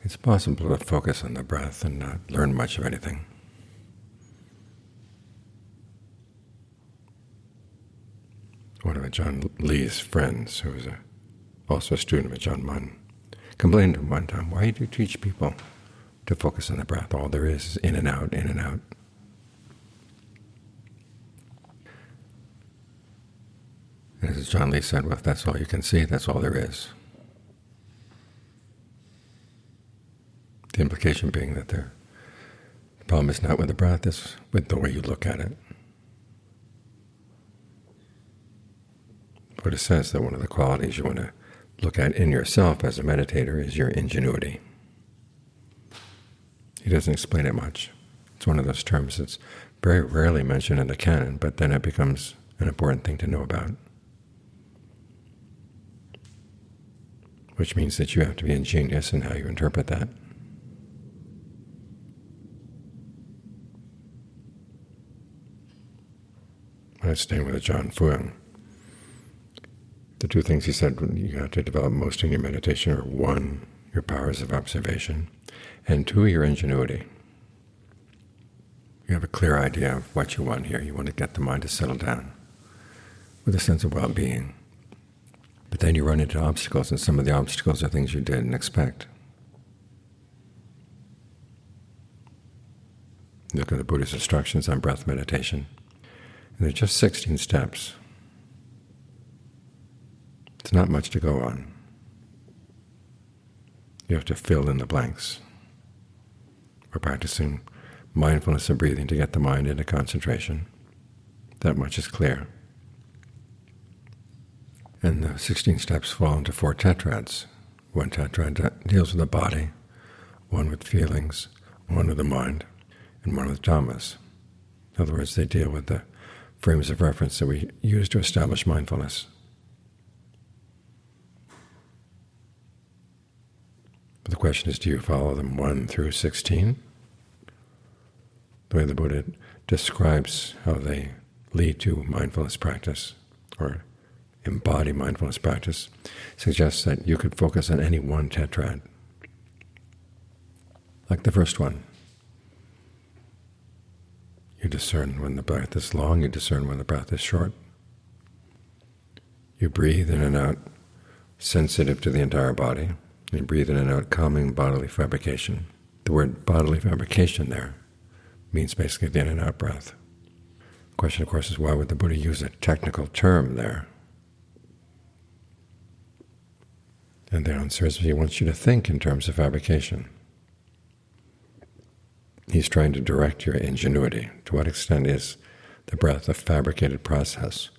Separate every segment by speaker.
Speaker 1: It's possible to focus on the breath and not learn much of anything. One of John Lee's friends, who was also a student of John Munn, complained to him one time, "Why do you teach people to focus on the breath? All there is in and out, in and out." And as John Lee said, well, if that's all you can see, that's all there is. The implication being that the problem is not with the breath, it's with the way you look at it. Buddha says that one of the qualities you want to look at in yourself as a meditator is your ingenuity. He doesn't explain it much. It's one of those terms that's very rarely mentioned in the canon, but then it becomes an important thing to know about, which means that you have to be ingenious in how you interpret that. I was staying with a John Fuang. The two things he said you have to develop most in your meditation are, one, your powers of observation, and two, your ingenuity. You have a clear idea of what you want here. You want to get the mind to settle down with a sense of well-being. But then you run into obstacles, and some of the obstacles are things you didn't expect. Look at the Buddha's instructions on breath meditation. And they're just 16 steps. It's not much to go on. You have to fill in the blanks. We're practicing mindfulness of breathing to get the mind into concentration. That much is clear. And the 16 steps fall into 4 tetrads. One tetrad deals with the body, one with feelings, one with the mind, and one with dhammas. In other words, they deal with the frames of reference that we use to establish mindfulness. But the question is, do you follow them 1 through 16? The way the Buddha describes how they lead to mindfulness practice, or embody mindfulness practice, suggests that you could focus on any one tetrad. Like the first one. You discern when the breath is long, you discern when the breath is short. You breathe in and out, sensitive to the entire body. You breathe in and out, calming bodily fabrication. The word bodily fabrication there means basically the in and out breath. The question, of course, is why would the Buddha use a technical term there? And the answer is he wants you to think in terms of fabrication. He's trying to direct your ingenuity. To what extent is the breath a fabricated process?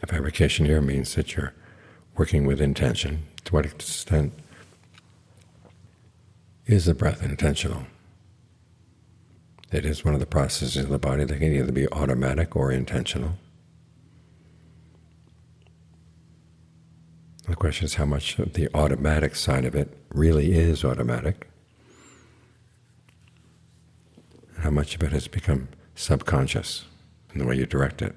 Speaker 1: A fabrication here means that you're working with intention. To what extent is the breath intentional? It is one of the processes of the body that can either be automatic or intentional. The question is how much of the automatic side of it really is automatic, and how much of it has become subconscious in the way you direct it.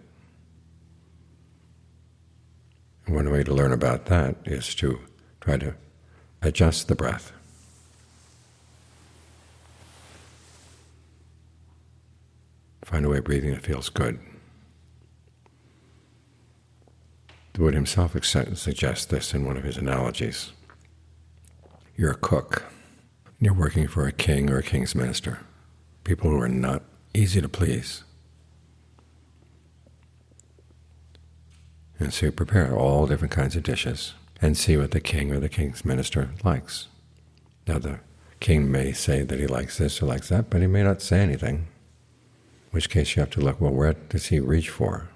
Speaker 1: And one way to learn about that is to try to adjust the breath. Find a way of breathing that feels good. The Buddha himself suggests this in one of his analogies. You're a cook, and you're working for a king or a king's minister, people who are not easy to please. And so you prepare all different kinds of dishes and see what the king or the king's minister likes. Now the king may say that he likes this or likes that, but he may not say anything, in which case you have to look, well, where does he reach for?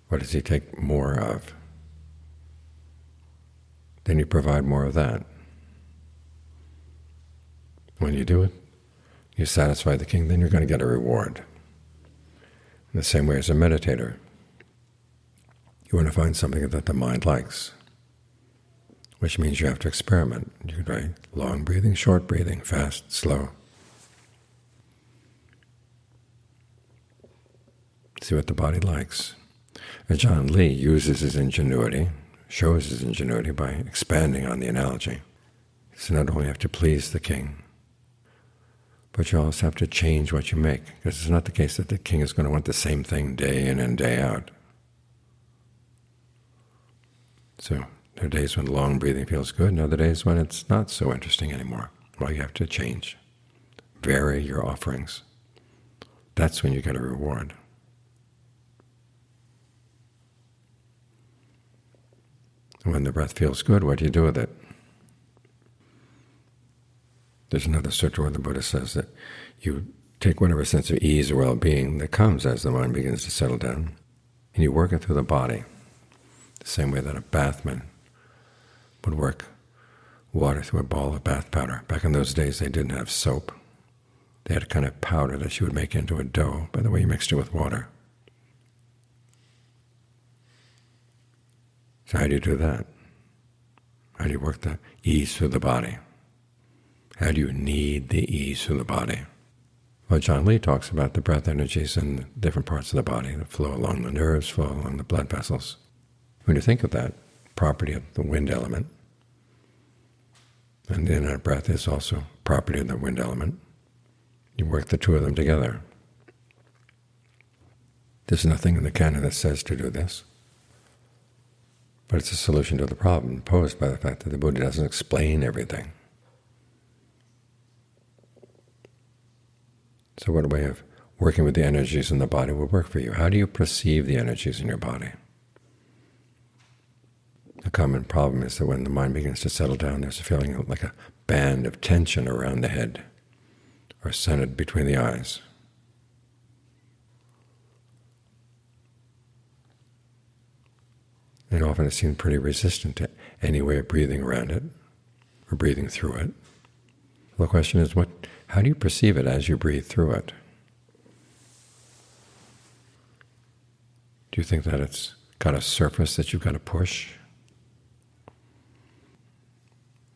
Speaker 1: What does he take more of? Then you provide more of that. When you do it, you satisfy the king, then you're going to get a reward. In the same way as a meditator, you want to find something that the mind likes, which means you have to experiment. You can try long breathing, short breathing, fast, slow. See what the body likes. And John Lee uses his ingenuity, shows his ingenuity by expanding on the analogy. So not only have to please the king, but you also have to change what you make, because it's not the case that the king is going to want the same thing day in and day out. So there are days when long breathing feels good, and other days when it's not so interesting anymore. Well, you have to change, vary your offerings. That's when you get a reward. When the breath feels good, what do you do with it? There's another sutra where the Buddha says that you take whatever sense of ease or well-being that comes as the mind begins to settle down, and you work it through the body, the same way that a bathman would work water through a ball of bath powder. Back in those days, they didn't have soap. They had a kind of powder that you would make into a dough by the way you mixed it with water. So how do you do that? How do you work the ease through the body? How do you knead the ease through the body? Well, John Lee talks about the breath energies in different parts of the body that flow along the nerves, flow along the blood vessels. When you think of that property of the wind element, and the in-out breath is also property of the wind element, you work the two of them together. There's nothing in the canon that says to do this, but it's a solution to the problem posed by the fact that the Buddha doesn't explain everything. So what way of working with the energies in the body will work for you? How do you perceive the energies in your body? A common problem is that when the mind begins to settle down, there's a feeling like a band of tension around the head, or centered between the eyes. And often it seems pretty resistant to any way of breathing around it, or breathing through it. The question is, how do you perceive it as you breathe through it? Do you think that it's got a surface that you've got to push?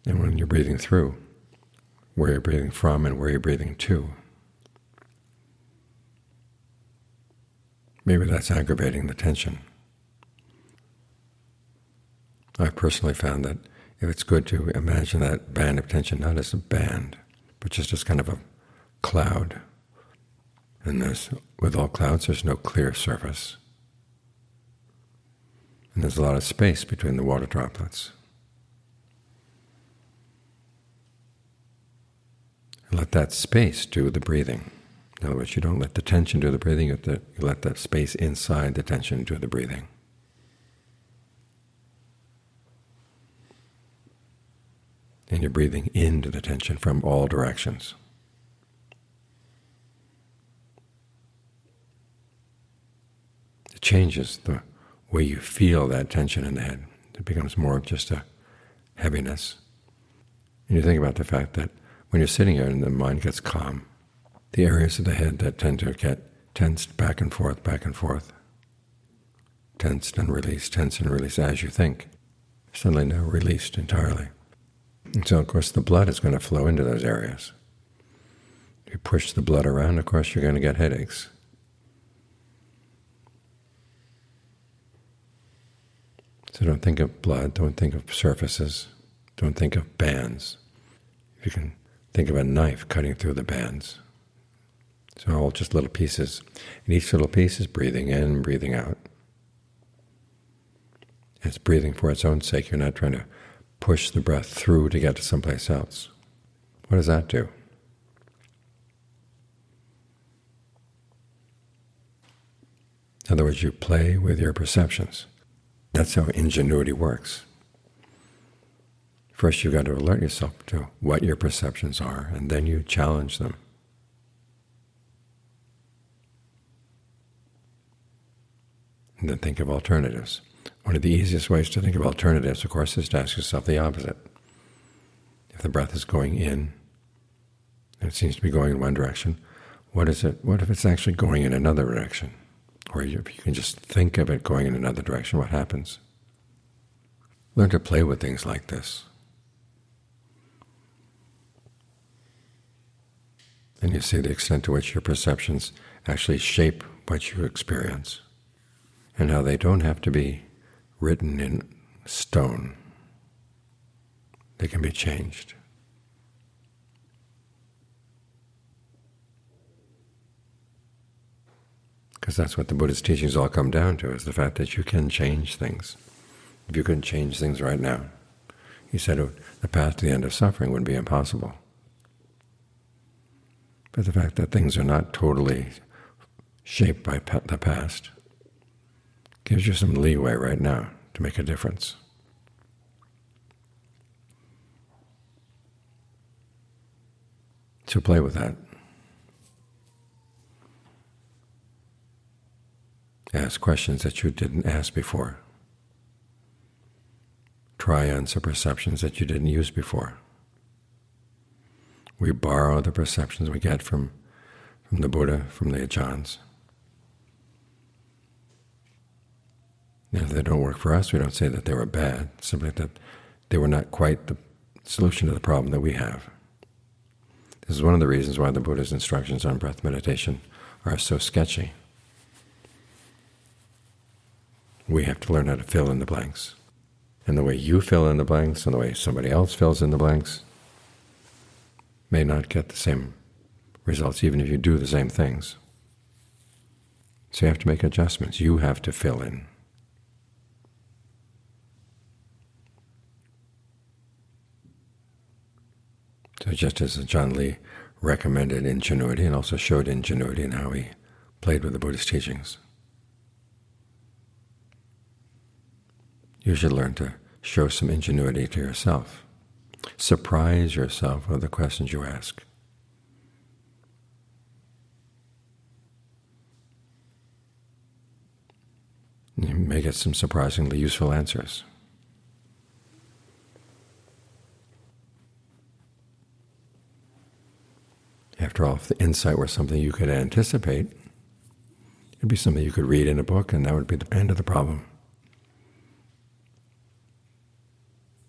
Speaker 1: And when you're breathing through, where you're breathing from and where you're breathing to, maybe that's aggravating the tension. I've personally found that if it's good to imagine that band of tension not as a band, but just as kind of a cloud, and with all clouds there's no clear surface, and there's a lot of space between the water droplets. And let that space do the breathing. In other words, you don't let the tension do the breathing, you let that space inside the tension do the breathing. And you're breathing into the tension from all directions. It changes the way you feel that tension in the head. It becomes more of just a heaviness. And you think about the fact that when you're sitting here and the mind gets calm, the areas of the head that tend to get tensed back and forth, tensed and released as you think, suddenly now released entirely. And so, of course, the blood is going to flow into those areas. If you push the blood around, of course, you're going to get headaches. So don't think of blood, don't think of surfaces, don't think of bands. If you can think of a knife cutting through the bands. So all just little pieces. And each little piece is breathing in, breathing out. It's breathing for its own sake. You're not trying to push the breath through to get to someplace else. What does that do? In other words, you play with your perceptions. That's how ingenuity works. First you've got to alert yourself to what your perceptions are, and then you challenge them. And then think of alternatives. One of the easiest ways to think of alternatives, of course, is to ask yourself the opposite. If the breath is going in, and it seems to be going in one direction, what is it? What if it's actually going in another direction? Or if you can just think of it going in another direction, what happens? Learn to play with things like this. And you see the extent to which your perceptions actually shape what you experience, and how they don't have to be written in stone. They can be changed. Because that's what the Buddha's teachings all come down to, is the fact that you can change things. If you couldn't change things right now, he said the path to the end of suffering would be impossible. But the fact that things are not totally shaped by the past gives you some leeway right now to make a difference. So play with that. Ask questions that you didn't ask before. Try on some perceptions that you didn't use before. We borrow the perceptions we get from the Buddha, from the Ajahns. And if they don't work for us, we don't say that they were bad, simply that they were not quite the solution to the problem that we have. This is one of the reasons why the Buddha's instructions on breath meditation are so sketchy. We have to learn how to fill in the blanks. And the way you fill in the blanks and the way somebody else fills in the blanks may not get the same results, even if you do the same things. So you have to make adjustments. You have to fill in. So just as John Lee recommended ingenuity and also showed ingenuity in how he played with the Buddhist teachings, you should learn to show some ingenuity to yourself. Surprise yourself with the questions you ask. You may get some surprisingly useful answers. After all, if the insight were something you could anticipate, it'd be something you could read in a book, and that would be the end of the problem.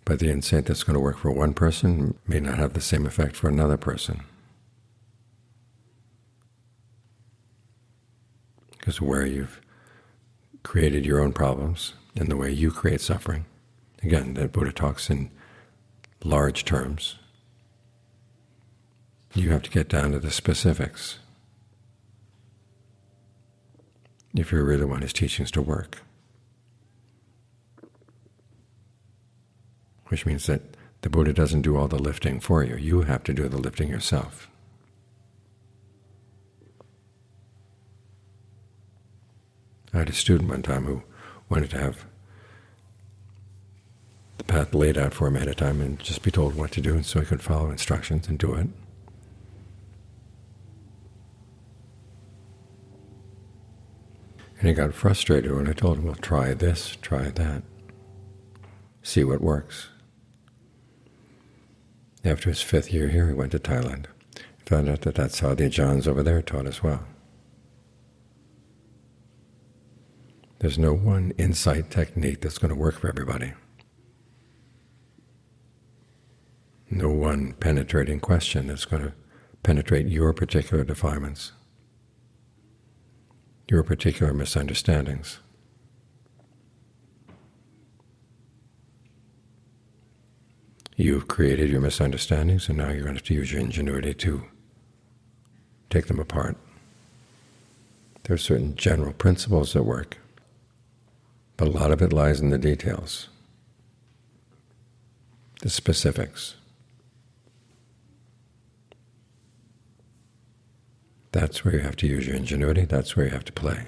Speaker 1: But the insight that's going to work for one person may not have the same effect for another person. Because where you've created your own problems and the way you create suffering, again, the Buddha talks in large terms. You have to get down to the specifics if you really want his teachings to work. Which means that the Buddha doesn't do all the lifting for you. You have to do the lifting yourself. I had a student one time who wanted to have the path laid out for him ahead of time and just be told what to do so he could follow instructions and do it. And he got frustrated when I told him, well, try this, try that, see what works. After his 5th year here, he went to Thailand. He found out that that's how the Ajahns over there taught as well. There's no one insight technique that's going to work for everybody. No one penetrating question that's going to penetrate your particular defilements, your particular misunderstandings. You've created your misunderstandings, and now you're going to have to use your ingenuity to take them apart. There are certain general principles that work, but a lot of it lies in the details, the specifics. That's where you have to use your ingenuity. That's where you have to play.